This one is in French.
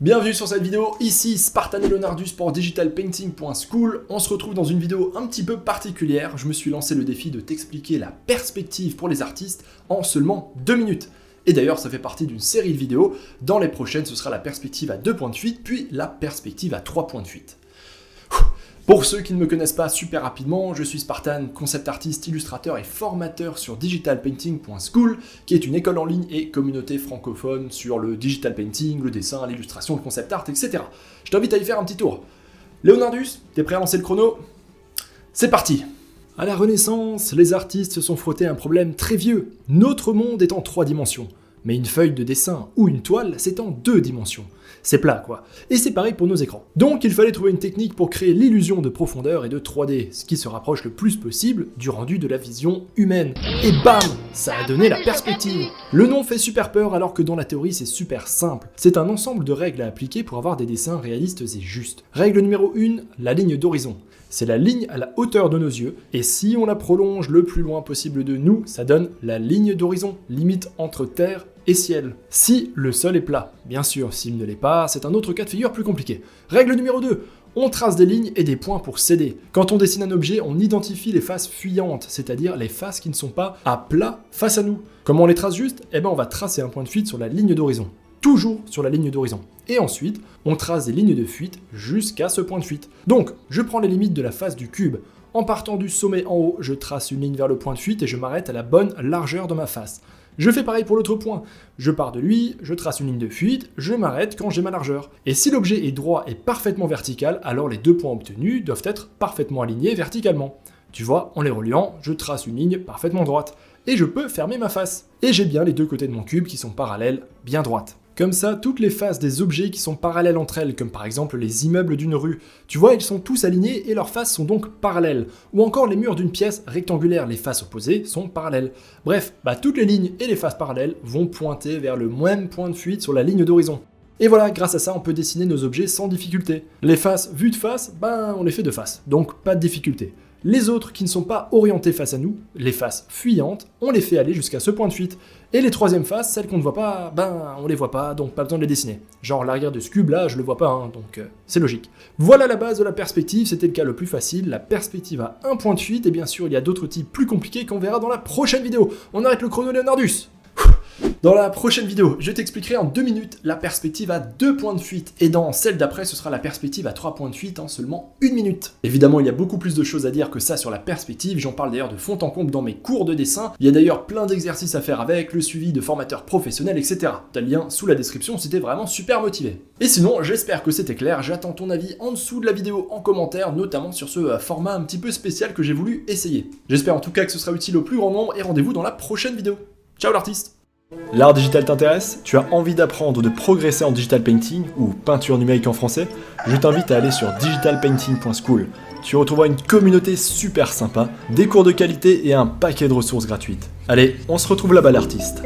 Bienvenue sur cette vidéo, ici Spartan et Leonardus pour digitalpainting.school. On se retrouve dans une vidéo un petit peu particulière. Je me suis lancé le défi de t'expliquer la perspective pour les artistes en seulement 2 minutes. Et d'ailleurs, ça fait partie d'une série de vidéos. Dans les prochaines, ce sera la perspective à 2 points de fuite, puis la perspective à 3 points de fuite. Pour ceux qui ne me connaissent pas super rapidement, je suis Spartan, concept artiste, illustrateur et formateur sur digitalpainting.school, qui est une école en ligne et communauté francophone sur le digital painting, le dessin, l'illustration, le concept art, etc. Je t'invite à y faire un petit tour. Leonardus, t'es prêt à lancer le chrono? C'est parti! À la Renaissance, les artistes se sont frottés à un problème très vieux. Notre monde est en 3 dimensions. Mais une feuille de dessin ou une toile, c'est en 2 dimensions. C'est plat, quoi. Et c'est pareil pour nos écrans. Donc il fallait trouver une technique pour créer l'illusion de profondeur et de 3D, ce qui se rapproche le plus possible du rendu de la vision humaine. Et bam! Ça a donné la perspective. Le nom fait super peur alors que dans la théorie c'est super simple. C'est un ensemble de règles à appliquer pour avoir des dessins réalistes et justes. Règle numéro 1, la ligne d'horizon. C'est la ligne à la hauteur de nos yeux, et si on la prolonge le plus loin possible de nous, ça donne la ligne d'horizon, limite entre terre et ciel. Si le sol est plat, bien sûr, s'il ne l'est pas, c'est un autre cas de figure plus compliqué. Règle numéro 2, on trace des lignes et des points pour s'aider. Quand on dessine un objet, on identifie les faces fuyantes, c'est-à-dire les faces qui ne sont pas à plat face à nous. Comment on les trace juste? On va tracer un point de fuite sur la ligne d'horizon. Toujours sur la ligne d'horizon. Et ensuite, on trace des lignes de fuite jusqu'à ce point de fuite. Donc, je prends les limites de la face du cube. En partant du sommet en haut, je trace une ligne vers le point de fuite et je m'arrête à la bonne largeur de ma face. Je fais pareil pour l'autre point. Je pars de lui, je trace une ligne de fuite, je m'arrête quand j'ai ma largeur. Et si l'objet est droit et parfaitement vertical, alors les 2 points obtenus doivent être parfaitement alignés verticalement. Tu vois, en les reliant, je trace une ligne parfaitement droite. Et je peux fermer ma face. Et j'ai bien les 2 côtés de mon cube qui sont parallèles, bien droites. Comme ça, toutes les faces des objets qui sont parallèles entre elles, comme par exemple les immeubles d'une rue, tu vois, ils sont tous alignés et leurs faces sont donc parallèles. Ou encore les murs d'une pièce rectangulaire, les faces opposées sont parallèles. Bref, toutes les lignes et les faces parallèles vont pointer vers le même point de fuite sur la ligne d'horizon. Et voilà, grâce à ça, on peut dessiner nos objets sans difficulté. Les faces vues de face, on les fait de face, donc pas de difficulté. Les autres qui ne sont pas orientés face à nous, les faces fuyantes, on les fait aller jusqu'à ce point de fuite. Et les troisièmes faces, celles qu'on ne voit pas, on les voit pas, donc pas besoin de les dessiner. Genre l'arrière de ce cube là, je le vois pas, donc c'est logique. Voilà la base de la perspective, c'était le cas le plus facile, la perspective à un point de fuite, et bien sûr il y a d'autres types plus compliqués qu'on verra dans la prochaine vidéo. On arrête le chrono, Leonardus. Dans la prochaine vidéo, je t'expliquerai en 2 minutes la perspective à 2 points de fuite, et dans celle d'après, ce sera la perspective à 3 points de fuite en seulement 1 minute. Évidemment, il y a beaucoup plus de choses à dire que ça sur la perspective, j'en parle d'ailleurs de fond en comble dans mes cours de dessin, il y a d'ailleurs plein d'exercices à faire avec, le suivi de formateurs professionnels, etc. T'as le lien sous la description si t'es vraiment super motivé. Et sinon, j'espère que c'était clair, j'attends ton avis en dessous de la vidéo en commentaire, notamment sur ce format un petit peu spécial que j'ai voulu essayer. J'espère en tout cas que ce sera utile au plus grand nombre, et rendez-vous dans la prochaine vidéo. Ciao l'artiste! L'art digital t'intéresse? Tu as envie d'apprendre ou de progresser en digital painting, ou peinture numérique en français? Je t'invite à aller sur digitalpainting.school. Tu retrouveras une communauté super sympa, des cours de qualité et un paquet de ressources gratuites. Allez, on se retrouve là-bas l'artiste.